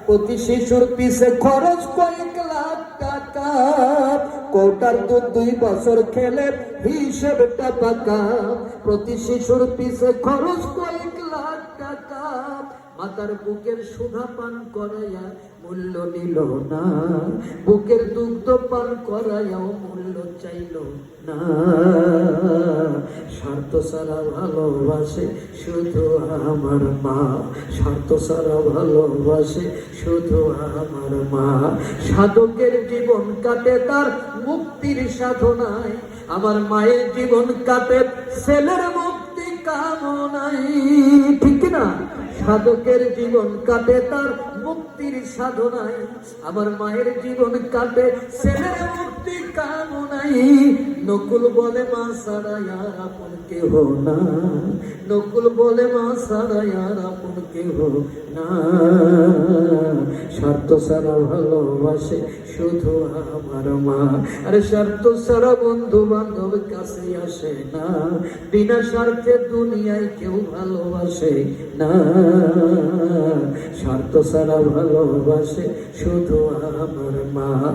প্রতি শিশুর পিছে খরচ কয়েক লাখ টাকা, কোটার দুধ 2 বছর খেলে হিসেবটা পাকা। প্রতি শিশুর পিছে খরচ কয়েক লাখ টাকা, মাতার বুকের সুধা পান করাইয়া মূল্য নিল না, বুকের দুগ্ধ পান করাইয়াও মূল্য চাইল না। স্বার্থ ছাড়া ভালোবাসে শুধু আমার মা, স্বার্থ ছাড়া ভালোবাসে শুধু আমার মা। সাধকের জীবন কাটে তার মুক্তির সাধনায়, আমার মায়ের জীবন কাটে ছেলের মুক্তি কামনায়। ঠিক না? সাধকের জীবন কাটে তার মুক্তির সাধনায়, আমার মায়ের জীবন কাটে ছেলের মুক্তি কামনায়। নকুল বলে মা ছাড়া আর আপন কেহ না, নকুল বলে মা ছাড়া আর আপন কেহ না। স্বার্থ ছাড়া ভালোবাসে শুধু আমার মা, আরে স্বার্থ ছাড়া বন্ধু বান্ধব কাছে আসে না, বিনা স্বার্থে দুনিয়ায় কেউ ভালোবাসে না। স্বার্থ ছাড়া ভালোবাসে শুধু আমার মা।